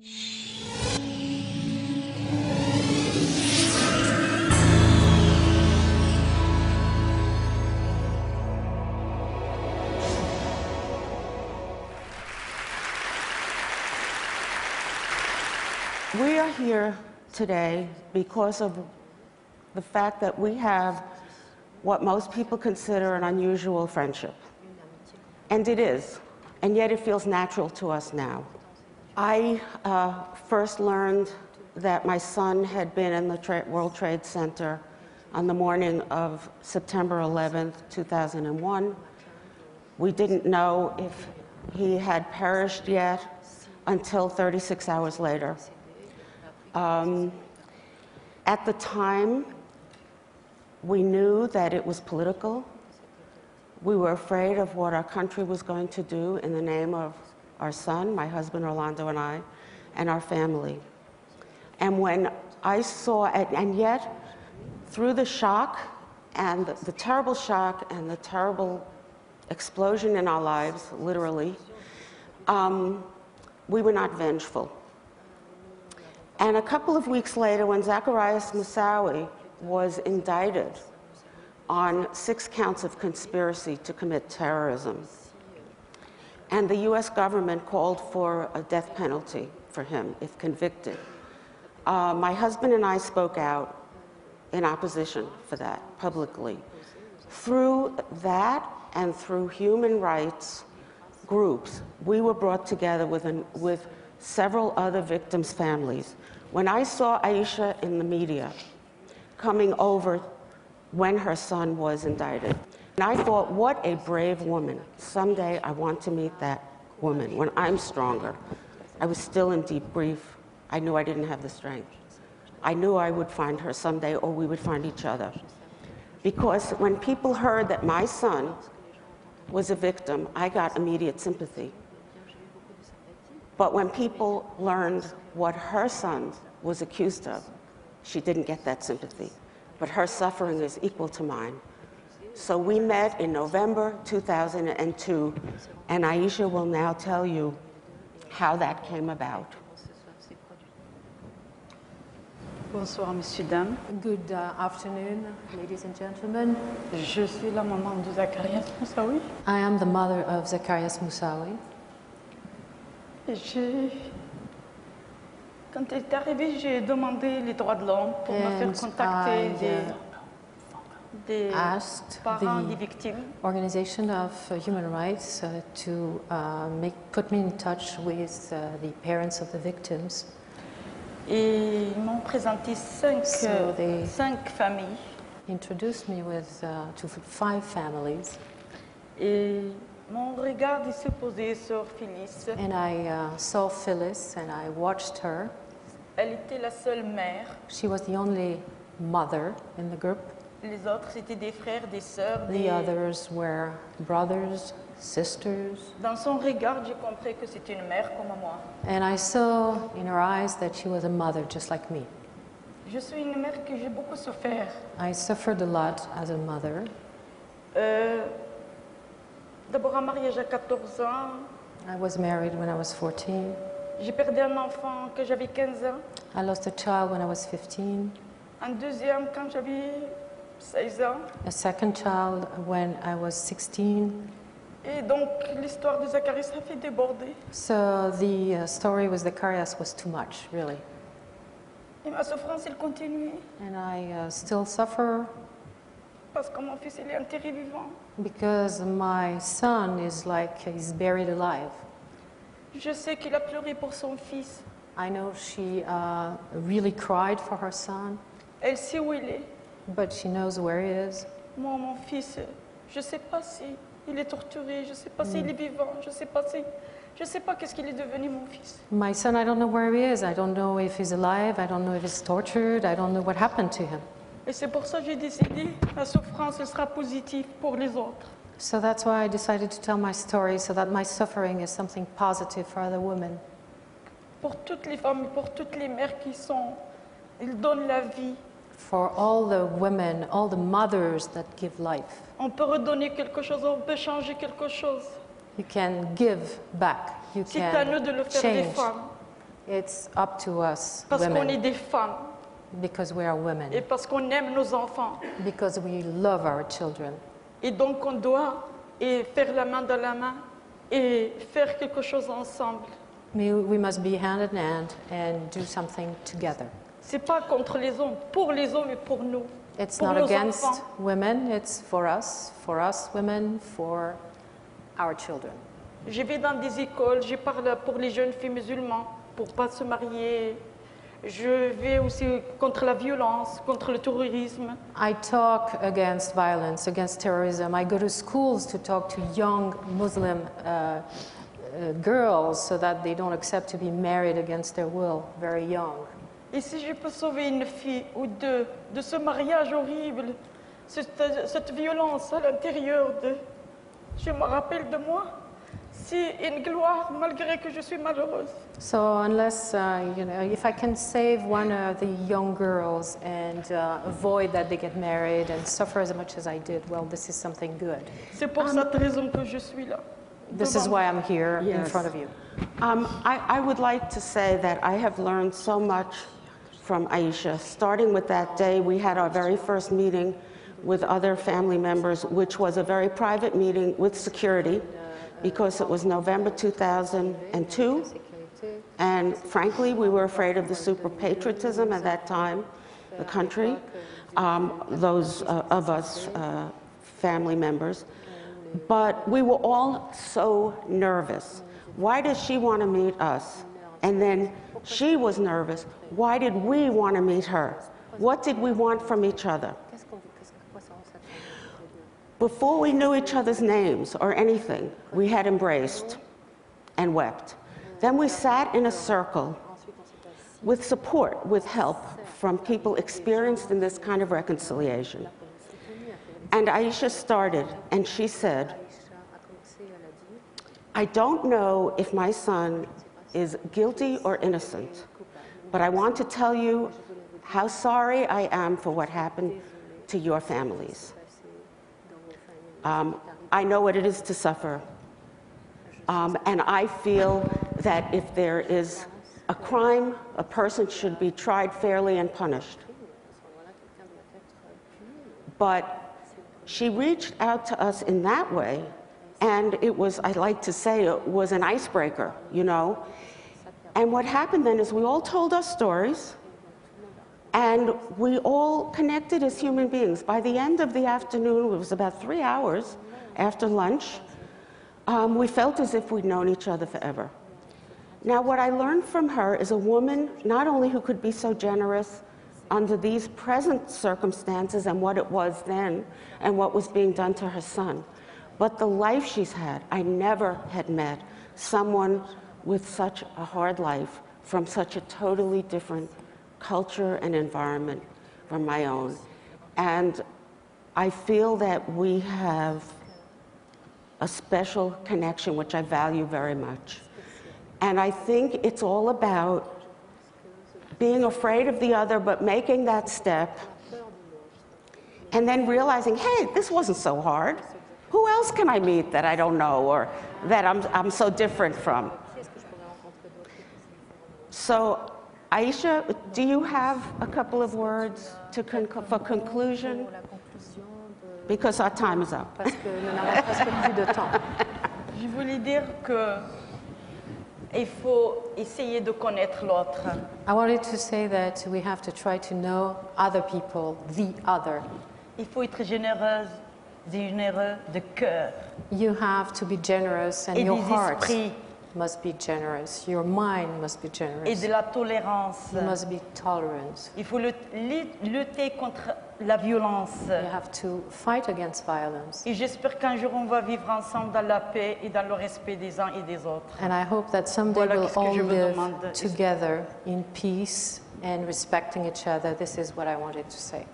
We are here today because of the fact that we have what most people consider an unusual friendship. And it is, and yet it feels natural to us now. I first learned that my son had been in the World Trade Center on the morning of September 11th, 2001. We didn't know if he had perished yet until 36 hours later. At the time, we knew that it was political. We were afraid of what our country was going to do in the name of our son, my husband Orlando and I, and our family. And when I saw, and yet, through the shock, and the terrible shock, and the terrible explosion in our lives, literally, we were not vengeful. And a couple of weeks later, when Zacarias Moussaoui was indicted on 6 counts of conspiracy to commit terrorism, and the US government called for a death penalty for him if convicted, my husband and I spoke out in opposition for that publicly. Through that and through human rights groups, we were brought together with several other victims' families. When I saw Aisha in the media coming over when her son was indicted, and I thought, what a brave woman. Someday I want to meet that woman when I'm stronger. I was still in deep grief. I knew I didn't have the strength. I knew I would find her someday, or we would find each other. Because when people heard that my son was a victim, I got immediate sympathy. But when people learned what her son was accused of, she didn't get that sympathy. But her suffering is equal to mine. So we met in November 2002, and Aisha will now tell you how that came about. Bonsoir, messieurs, dames. Good afternoon, ladies and gentlemen. Je suis la maman de Zacarias Moussaoui. I am the mother of Zacarias Moussaoui. Quand elle est arrivée, j'ai demandé les droits de l'homme pour me faire contacter des parents des victimes. Organization of Human Rights to put me in touch with the parents of the victims. Et ils m'ont présenté cinq familles. Introduced me to 5 families. Et mon regard s'est posé sur Phyllis. And I saw Phyllis and I watched her. Elle était la seule mère. She was the only mother in the group. Les autres, c'était des frères, des sœurs. The others were brothers, sisters. Dans son regard, j'ai compris que c'était une mère comme moi. And I saw in her eyes that she was a mother just like me. Je suis une mère que j'ai beaucoup souffert. I suffered a lot as a mother. D'abord un mariage à 14 ans. I was married when I was 14. J'ai perdu un enfant quand j'avais 15 ans. I lost a child when I was 15. Un deuxième quand j'avais 16 ans. A second child when I was 16. Et donc l'histoire de Zacarias a fait déborder. So the story with Zacarias was too much, really. Et ma souffrance, elle continue. And I still suffer. Parce que mon fils, il est enterré vivant. Because my son is he's buried alive. Je sais qu'il a pleuré pour son fils. I know she really cried for her son. Elle sait où il est. But she knows where he is. Moi, mon fils, je ne sais pas si il est torturé, je ne sais pas s'il est vivant, je ne sais pas qu'est-ce qu'il est devenu, mon fils. My son, I don't know where he is. I don't know if he's alive. I don't know if he's tortured. I don't know what happened to him. Et c'est pour ça que j'ai décidé, la souffrance sera positive pour les autres. So that's why I decided to tell my story, so that my suffering is something positive for other women. Pour toutes les femmes, pour toutes les mères ils donnent la vie. For all the women, all the mothers that give life. On peut redonner quelque chose, on peut changer quelque chose. You can give back. You C'est à nous de le can faire, les change. femmes. It's up to us, Parce qu'on est women, des femmes because we are women, et parce qu'on aime nos enfants. because we love our children. Et donc on doit faire la main dans la main et faire quelque chose ensemble. We must be hand in hand and do something together. C'est pas contre les hommes, pour les hommes et pour nous. It's Pour not nos against enfants. women, it's for us women, for our children. Je vais dans des écoles, je parle pour les jeunes filles musulmanes, pour pas se marier. Je vais aussi contre la violence, contre le terrorisme. I talk against violence, against terrorism. I go to schools to talk to young Muslim girls so that they don't accept to be married against their will, very young. Et si je peux sauver une fille ou deux de ce mariage horrible, cette violence à l'intérieur de... Je me rappelle de moi, c'est une gloire malgré que je suis malheureuse. So unless, if I can save one of the young girls and avoid that they get married and suffer as much as I did, well, this is something good. C'est pour cette raison que je suis là. This is why I'm here in Yes. front of you. I would like to say that I have learned so much from Aisha. Starting with that day, we had our very first meeting with other family members, which was a very private meeting with security, because it was November 2002. And frankly, we were afraid of the super patriotism at that time, the country, those of us family members. But we were all so nervous. Why does she want to meet us? And then she was nervous. Why did we want to meet her? What did we want from each other? Before we knew each other's names or anything, we had embraced and wept. Then we sat in a circle with support, with help from people experienced in this kind of reconciliation. And Aisha started, and she said, I don't know if my son is guilty or innocent, but I want to tell you how sorry I am for what happened to your families. I know what it is to suffer, and I feel that if there is a crime, a person should be tried fairly and punished. But she reached out to us in that way, and it was, I like to say, it was an icebreaker, you know. And what happened then is we all told our stories, and we all connected as human beings. By the end of the afternoon, it was about 3 hours after lunch, we felt as if we'd known each other forever. Now, what I learned from her is a woman not only who could be so generous under these present circumstances and what it was then and what was being done to her son, but the life she's had. I never had met someone with such a hard life from such a totally different culture and environment from my own. And I feel that we have a special connection, which I value very much. And I think it's all about being afraid of the other, but making that step, and then realizing, hey, this wasn't so hard. Who else can I meet that I don't know or that I'm so different from? So, Aisha, do you have a couple of words for conclusion? Because our time is up. Parce que nous n'avons presque plus de temps. Je voulais dire que il faut essayer de connaître l'autre. I wanted to say that we have to try to know other people, the other. Il faut être généreux de cœur You have to be generous, and et your des heart esprits must be generous. Your mind must be et generous. de la tolérance. You must be tolerant. Il faut lutter contre la violence. You have to fight against violence. Et j'espère qu'un jour on va vivre ensemble dans la paix et dans le respect des uns et des autres. And I hope that someday Voilà we'll qu'est-ce que all je vous live demande. together in peace and respecting each other. This is what I wanted to say.